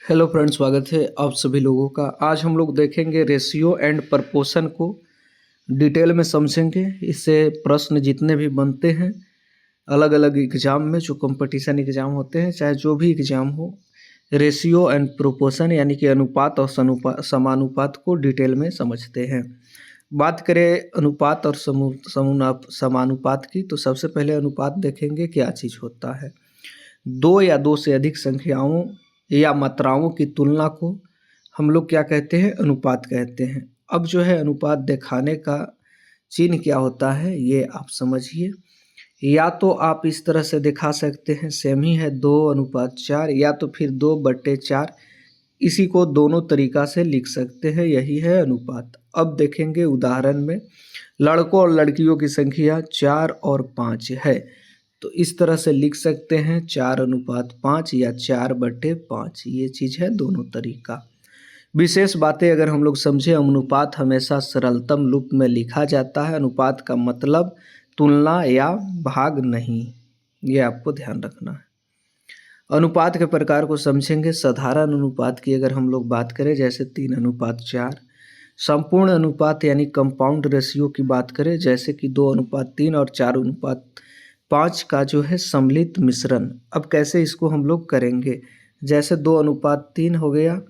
Hello friends, स्वागत है आप सभी लोगों का। आज हम लोग देखेंगे रेशियो एंड प्रपोर्शन को डिटेल में समझेंगे। इससे प्रश्न जितने भी बनते हैं अलग अलग एग्जाम में, जो कंपटीशन एग्जाम होते हैं, चाहे जो भी एग्जाम हो, रेशियो एंड प्रोपोर्शन यानी कि अनुपात और समानुपात को डिटेल में समझते हैं। बात करें अनुपात और समानुपात की, तो सबसे पहले अनुपात देखेंगे क्या चीज़ होता है। दो या दो से अधिक संख्याओं या मात्राओं की तुलना को हम लोग क्या कहते हैं? अनुपात कहते हैं। अब जो है अनुपात दिखाने का चिन्ह क्या होता है ये आप समझिए। या तो आप इस तरह से दिखा सकते हैं, सेम ही है 2:4, या तो फिर 2/4। इसी को दोनों तरीका से लिख सकते हैं, यही है अनुपात। अब देखेंगे उदाहरण में, लड़कों और लड़कियों की संख्या 4 और 5 है, तो इस तरह से लिख सकते हैं 4:5 या 4/5। ये चीज़ है दोनों तरीका। विशेष बातें अगर हम लोग समझें, अनुपात हमेशा सरलतम रूप में लिखा जाता है। अनुपात का मतलब तुलना या भाग नहीं, ये आपको ध्यान रखना है। अनुपात के प्रकार को समझेंगे। साधारण अनुपात की अगर हम लोग बात करें, जैसे 3:4। संपूर्ण अनुपात यानी कंपाउंड रेशियो की बात करें, जैसे कि 2:3 और 4:5 का जो है सम्मिलित मिश्रण। अब कैसे इसको हम लोग करेंगे? जैसे 2:3 हो गया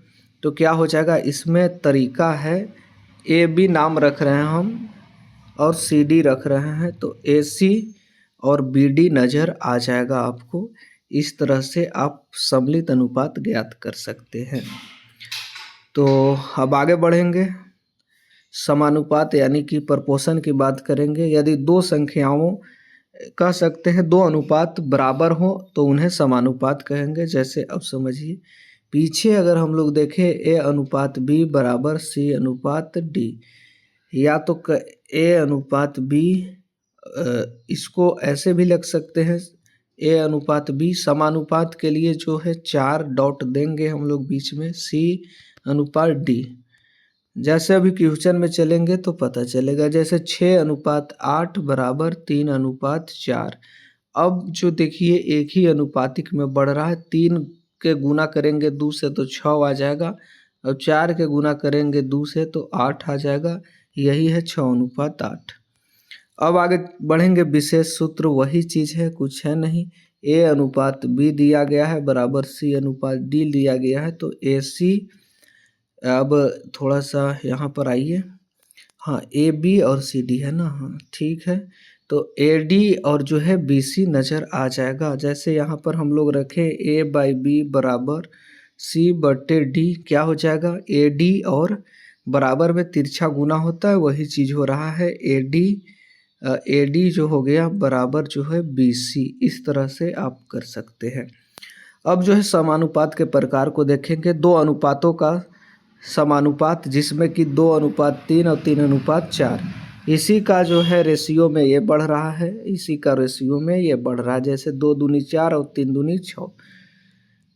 तो क्या हो जाएगा, इसमें तरीका है, ए बी नाम रख रहे हैं हम और सी डी रख रहे हैं, तो ए सी और बी डी नज़र आ जाएगा आपको। इस तरह से आप सम्मिलित अनुपात ज्ञात कर सकते हैं। तो अब आगे बढ़ेंगे। समानुपात यानी कि प्रपोर्शन की बात करेंगे। यदि दो संख्याओं, कह सकते हैं दो अनुपात बराबर हो तो उन्हें समानुपात कहेंगे। जैसे अब समझिए, पीछे अगर हम लोग देखें A/B बराबर C/D, या तो A/B, इसको ऐसे भी लिख सकते हैं A/B। समानुपात के लिए जो है 4 डॉट देंगे हम लोग बीच में, C/D। जैसे अभी क्वेश्चन में चलेंगे तो पता चलेगा, जैसे 6:8 बराबर 3:4। अब जो देखिए एक ही अनुपातिक में बढ़ रहा है। 3 के गुना करेंगे 2 से तो 6 आ जाएगा, और 4 के गुना करेंगे 2 से तो 8 आ जाएगा। यही है 6:8। अब आगे बढ़ेंगे। विशेष सूत्र वही चीज़ है, कुछ है नहीं। A/B दिया गया है बराबर C/D दिया गया है, तो AC। अब थोड़ा सा यहाँ पर आइए, हाँ AB और CD है ना, हाँ ठीक है। तो AD और जो है BC नज़र आ जाएगा। जैसे यहाँ पर हम लोग रखें A/B बराबर C/D, क्या हो जाएगा, AD और बराबर में तिरछा गुना होता है, वही चीज़ हो रहा है। AD जो हो गया बराबर जो है BC। इस तरह से आप कर सकते हैं। अब जो है समानुपात के प्रकार को देखेंगे। दो अनुपातों का समानुपात, जिसमें कि 2:3 और 3:4, इसी का जो है रेशियो में ये बढ़ रहा है, इसी का रेशियो में ये बढ़ रहा है। जैसे 2 दूनी 4 और 3 दूनी 6।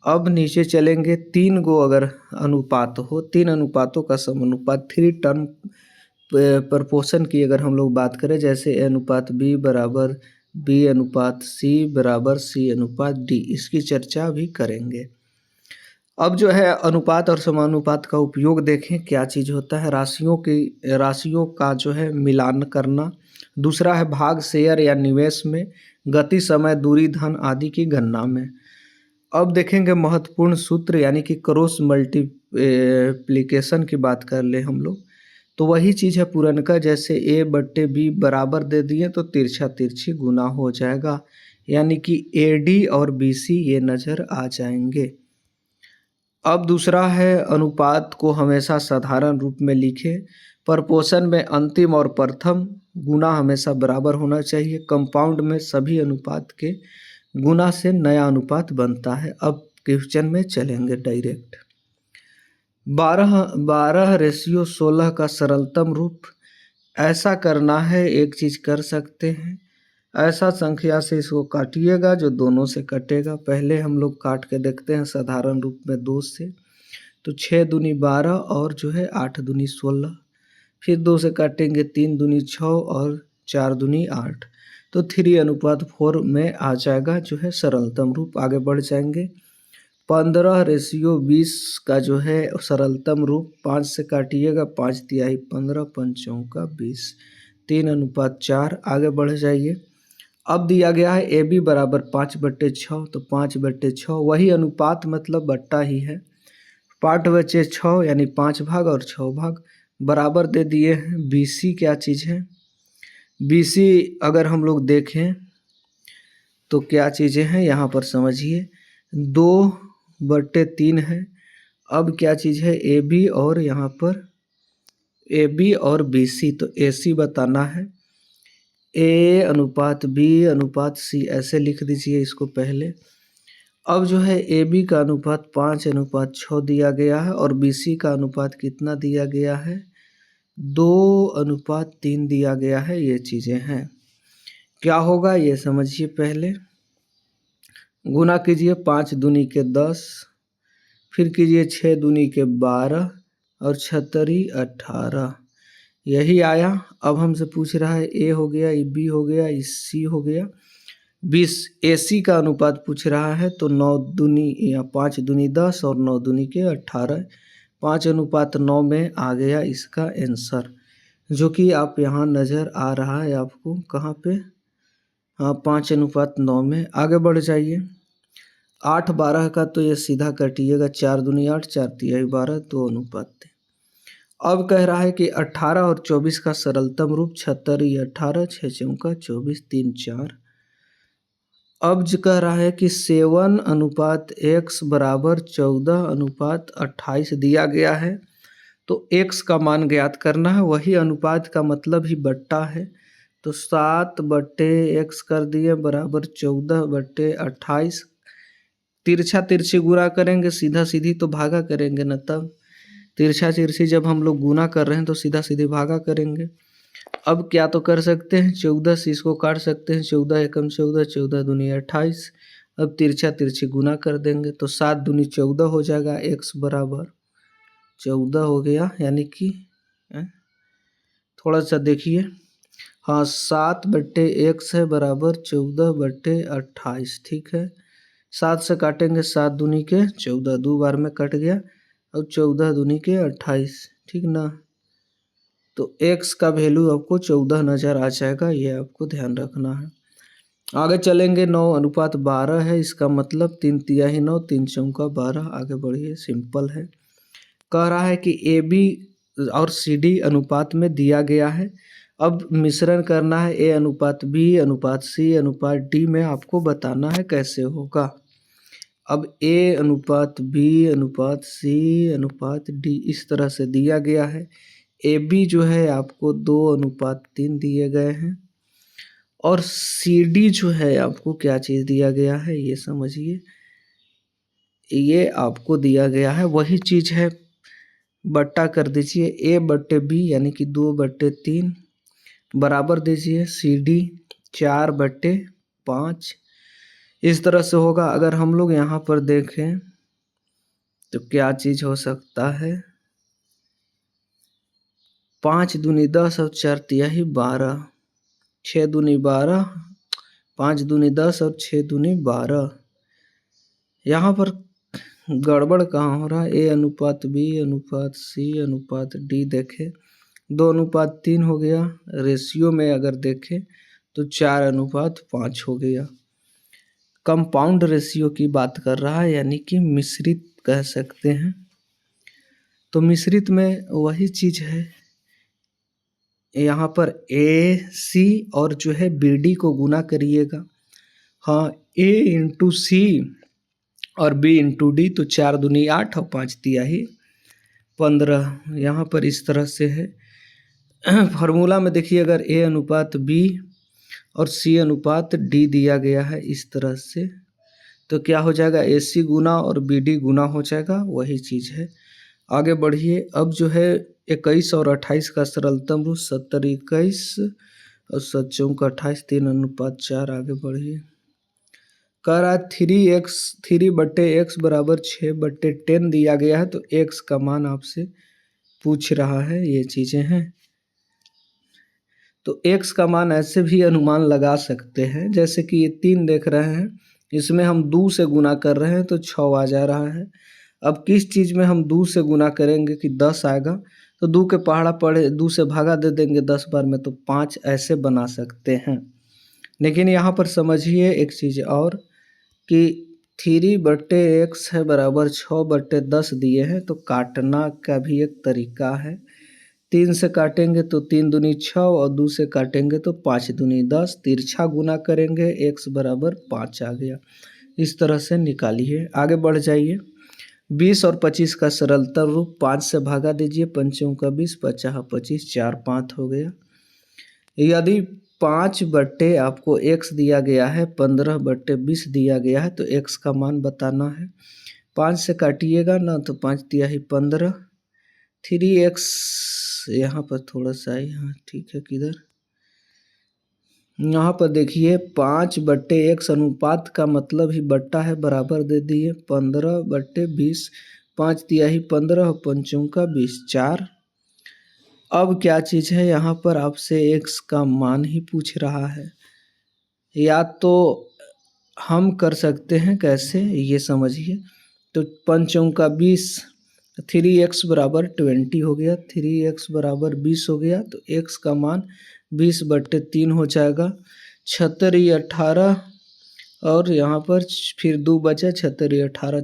अब नीचे चलेंगे। 3 गो अगर अनुपात हो, 3 अनुपातों का समानुपात, 3 टर्म प्रपोर्शन की अगर हम लोग बात करें, जैसे A/B बराबर B/C बराबर C/D, इसकी चर्चा भी करेंगे। अब जो है अनुपात और समानुपात का उपयोग देखें, क्या चीज़ होता है। राशियों का जो है मिलान करना। दूसरा है भाग, शेयर या निवेश में। गति, समय, दूरी, धन आदि की गणना में। अब देखेंगे महत्वपूर्ण सूत्र, यानी कि क्रॉस मल्टीप्लिकेशन की बात कर ले हम लोग, तो वही चीज़ है पुरनका। जैसे A/B बराबर दे दिए तो तिरछा तिरछी गुना हो जाएगा, यानी कि AD और BC ये नज़र आ जाएंगे। अब दूसरा है, अनुपात को हमेशा साधारण रूप में लिखें। प्रपोर्शन में अंतिम और प्रथम गुना हमेशा बराबर होना चाहिए। कंपाउंड में सभी अनुपात के गुना से नया अनुपात बनता है। अब क्वेश्चन में चलेंगे डायरेक्ट। 12:16 का सरलतम रूप। ऐसा करना है, एक चीज़ कर सकते हैं, ऐसा संख्या से इसको काटिएगा जो दोनों से कटेगा। पहले हम लोग काट के देखते हैं साधारण रूप में 2 से, तो 6 दूनी 12 और जो है 8 दूनी 16। फिर 2 से काटेंगे, 3 दूनी 6 और 4 दूनी 8, तो 3:4 में आ जाएगा जो है सरलतम रूप। आगे बढ़ जाएंगे। 15:20 का जो है सरलतम रूप 5 से काटिएगा, 5×3 15, 5×4 20, 3:4। आगे बढ़ जाइए। अब दिया गया है ए बी बराबर 5/6, तो 5/6 वही अनुपात मतलब बट्टा ही है। 5/6 यानी 5 भाग और 6 भाग बराबर दे दिए हैं। बी सी क्या चीज़ है? बी सी अगर हम लोग देखें तो क्या चीज़ें हैं यहाँ पर समझिए। 2/3 है। अब क्या चीज़ है? ए बी और यहाँ पर ए बी और बी सी, तो ए सी बताना है। ए अनुपात बी अनुपात सी ऐसे लिख दीजिए इसको पहले। अब जो है ए बी का अनुपात 5:6 दिया गया है और बी सी का अनुपात कितना दिया गया है? 2:3 दिया गया है। ये चीज़ें हैं। क्या होगा ये समझिए पहले। गुना कीजिए 5 दूनी के 10, फिर कीजिए 6 दूनी के 12 और 6 18। यही आया। अब हमसे पूछ रहा है ए हो गया, ये बी हो गया, ये सी हो गया। 20 ए सी का अनुपात पूछ रहा है, तो 9 दूनी या 5 दूनी 10 और 9 दूनी के 18, 5:9 में आ गया इसका आंसर, जो कि आप यहाँ नज़र आ रहा है आपको कहाँ पे? हाँ, 5:9 में। आगे बढ़ जाइए। 8/12 का तो ये सीधा कटिएगा, 4 दूनी 8, 4×3 12, 2:3। अब कह रहा है कि 18 और 24 का सरलतम रूप 76×18, 6×4 24, 3×4। अब जो कह रहा है कि 7:x बराबर 14:28 दिया गया है, तो x का मान ज्ञात करना है। वही अनुपात का मतलब ही बट्टा है, तो 7/x कर दिए बराबर 14/28। तिरछा तिरछी गुणा करेंगे, सीधा सीधी तो भागा करेंगे ना। तब तिरछा तिरछी जब हम लोग गुना कर रहे हैं तो सीधा सीधी भागा करेंगे। अब क्या तो कर सकते हैं, 14 से इसको काट सकते हैं, 14 एकम 14, 14 दूनी 28। अब तिरछा तिरछी गुना कर देंगे तो 7 दूनी 14 हो जाएगा, x बराबर 14 हो गया। यानी कि थोड़ा सा देखिए, हाँ, 7/x है बराबर 14/28। ठीक है, 7 से काटेंगे, 7 दूनी के 14, 2 बार में कट गया। अब 14 दूनी के 28, ठीक ना। तो x का वैल्यू आपको 14 नज़र आ जाएगा, ये आपको ध्यान रखना है। आगे चलेंगे। 9:12 है, इसका मतलब 3×3 9, 3×4 12। आगे बढ़िए, सिंपल है। कह रहा है कि ए बी और सी डी अनुपात में दिया गया है। अब मिश्रण करना है ए अनुपात बी अनुपात सी अनुपात डी में, आपको बताना है कैसे होगा। अब ए अनुपात बी अनुपात सी अनुपात डी इस तरह से दिया गया है। ए बी जो है आपको 2:3 दिए गए हैं और सी डी जो है आपको क्या चीज़ दिया गया है ये समझिए। ये आपको दिया गया है वही चीज़ है, बट्टा कर दीजिए। A/B यानी कि 2/3 बराबर दीजिए सी डी 4/5। इस तरह से होगा। अगर हम लोग यहाँ पर देखें तो क्या चीज़ हो सकता है, 5 दूनी 10 और 4×3 12, 6 दूनी 12, 5 दूनी 10 और 6 दूनी 12। यहाँ पर गड़बड़ कहाँ हो रहा है? ए अनुपात बी अनुपात सी अनुपात डी देखें, 2:3 हो गया। रेशियो में अगर देखें तो 4:5 हो गया। कंपाउंड रेशियो की बात कर रहा है, यानी कि मिश्रित कह सकते हैं। तो मिश्रित में वही चीज़ है, यहाँ पर ए सी और जो है बी डी को गुना करिएगा। हाँ, A×C और B×D, तो 4 दूनी 8 और 5×3 15। यहाँ पर इस तरह से है। फार्मूला में देखिए, अगर A अनुपात B और C अनुपात D दिया गया है इस तरह से, तो क्या हो जाएगा, AC गुना और BD गुना हो जाएगा, वही चीज़ है। आगे बढ़िए। अब जो है 21 और 28 का सरलतम रूप 70:21 और 7×4 3:4। आगे बढ़िए। कह रहा है 3/x बराबर 6/10 दिया गया है, तो x का मान आपसे पूछ रहा है। ये चीज़ें हैं। तो x का मान ऐसे भी अनुमान लगा सकते हैं, जैसे कि ये 3 देख रहे हैं, इसमें हम 2 से गुना कर रहे हैं तो 6 आ जा रहा है। अब किस चीज़ में हम 2 से गुना करेंगे कि 10 आएगा, तो 2 के पहाड़ा पड़े 2 से भागा दे देंगे 10 बार में तो 5 ऐसे बना सकते हैं। लेकिन यहाँ पर समझिए एक चीज़ और कि 3/x है बराबर 6/10 दिए हैं, तो काटना का भी एक तरीका है। 3 से काटेंगे तो 3 दूनी 6 और 2 से काटेंगे तो 5 दूनी 10, तिरछा गुना करेंगे x बराबर 5 आ गया। इस तरह से निकालिए। आगे बढ़ जाइए। 20 और 25 का सरलतम रूप 5 से भागा दीजिए, 5 का 20, 50 25, 4 5 हो गया। यदि 5/, आपको x दिया गया है, 15/20 दिया गया है, तो x का मान बताना है। 5 से काटिएगा ना तो 5 तिया ही 15, 3x यहाँ पर थोड़ा सा यहाँ ठीक है किधर, यहाँ पर देखिए 5/x अनुपात का मतलब ही बट्टा है, बराबर दे दिए 15/20, 5 तिया ही 15 और 5 का 20, 4। अब क्या चीज़ है यहाँ पर आपसे x का मान ही पूछ रहा है। या तो हम कर सकते हैं कैसे ये समझिए, तो 5 का 20, 3x बराबर 20 हो गया, 3x बराबर 20 हो गया, तो x का मान 20/3 हो जाएगा। 76 18 और यहाँ पर फिर 2 बचा, 76 18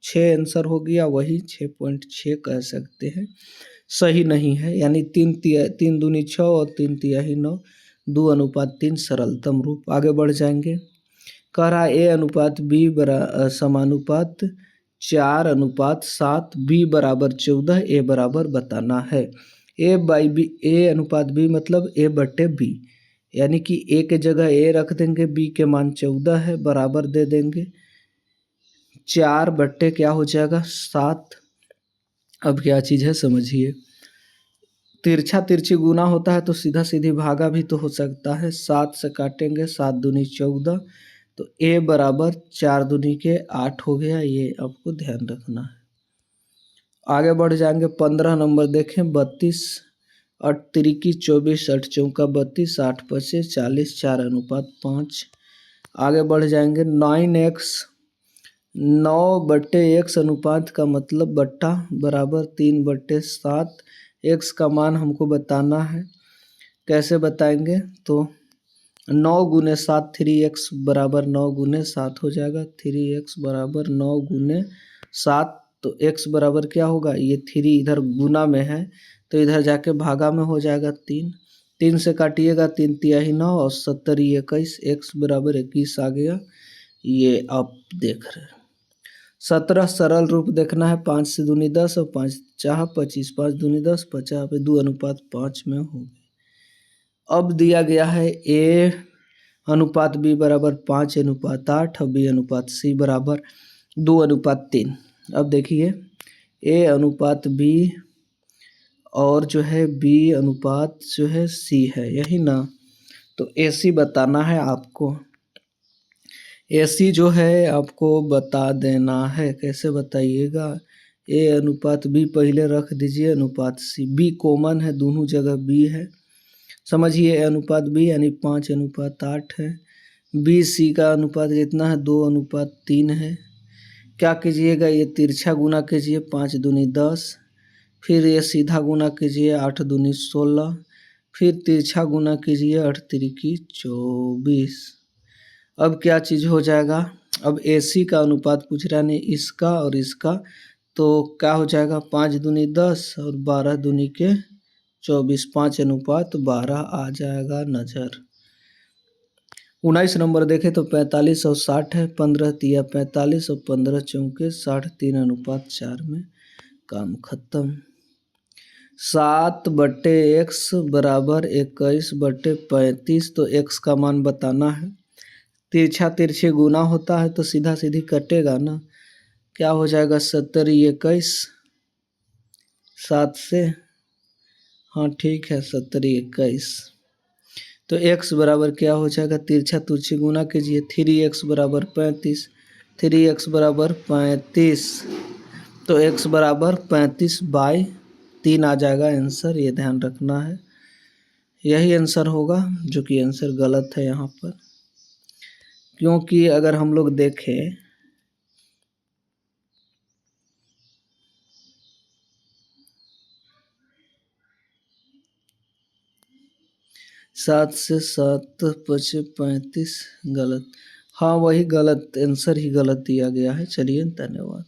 6 आंसर हो गया, वही 6.6 कह सकते हैं। सही नहीं है, यानी 3 दूनी 6 और 3 तिहाई 9, 2:3 सरलतम रूप। आगे बढ़ जाएंगे। कह रहा A अनुपात B समानुपात 4:7, B बराबर 14, A बराबर बताना है। A अनुपात B मतलब A/B, यानी कि A के जगह A रख देंगे, B के मान 14 है, बराबर दे देंगे 4 क्या हो जाएगा 7। अब क्या चीज़ है समझिए, तिरछा तिरछी गुना होता है तो सीधा सीधी भागा भी तो हो सकता है। 7 से काटेंगे, 7 दूनी 14, तो A बराबर 4 दूनी के 8 हो गया, ये आपको ध्यान रखना है। आगे बढ़ जाएंगे। 15 नंबर देखें। 32 8 तिरिकी 24, 8 चौका 32, 8 पचे 40, 4:5। आगे बढ़ जाएंगे। 9x 9/x अनुपात का मतलब बट्टा बराबर 3/7, x का मान हमको बताना है। कैसे बताएंगे, तो 9 गुने 7, 3x बराबर 9 गुने 7 हो जाएगा, 3x बराबर 9 गुने 7, तो x बराबर क्या होगा, ये 3 इधर गुना में है तो इधर जाके भागा में हो जाएगा 3, 3 से काटिएगा 3 तिहाई 9 और 70 21, x बराबर 21 आ गया। ये आप देख रहे हैं। 17 सरल रूप देखना है। 5 से दूनी 10 और 5 चाह 25, 5 दूनी 10, 50 पे 2:5 में हो गए। अब दिया गया है A अनुपात B बराबर 5:8 और B अनुपात C बराबर 2:3। अब देखिए A अनुपात B और जो है B अनुपात जो है C है, यही ना, तो AC बताना है आपको। AC जो है आपको बता देना है। कैसे बताइएगा, A अनुपात B पहले रख दीजिए, अनुपात C, B कॉमन है, दोनों जगह B है। समझिए A अनुपात B यानी 5:8 है। BC का अनुपात कितना है, 2:3 है। क्या कीजिएगा, ये तिरछा गुना कीजिए, 5 दूनी 10, फिर ये सीधा गुना कीजिए, 8 दूनी 16, फिर तिरछा गुना कीजिए, 8 तिरिकी 24। अब क्या चीज़ हो जाएगा, अब AC का अनुपात पूछ रहा है, नहीं इसका और इसका, तो क्या हो जाएगा 5 दूनी 10 और 12 दूनी के 24, 5:12 आ जाएगा नज़र। 19 नंबर देखें तो 45 और 60 है, 15 तिया 45 और 15 चौके 60, 3:4 में काम खत्म। 7/x बराबर 21/35, तो x का मान बताना है। तिरछा तिरछे गुना होता है तो सीधा सीधी कटेगा ना, क्या हो जाएगा 70 21, 7 से, हाँ ठीक है 70 21, तो x बराबर क्या हो जाएगा, तिरछा तिरछी गुना कीजिए, 3x बराबर 35, 3x बराबर 35, तो x बराबर 35/3 आ जाएगा आंसर। ये ध्यान रखना है, यही आंसर होगा, जो कि आंसर गलत है यहाँ पर। क्योंकि अगर हम लोग देखें 7 से 7 बचे 35 गलत। हाँ, वही गलत आंसर ही गलत दिया गया है। चलिए, धन्यवाद।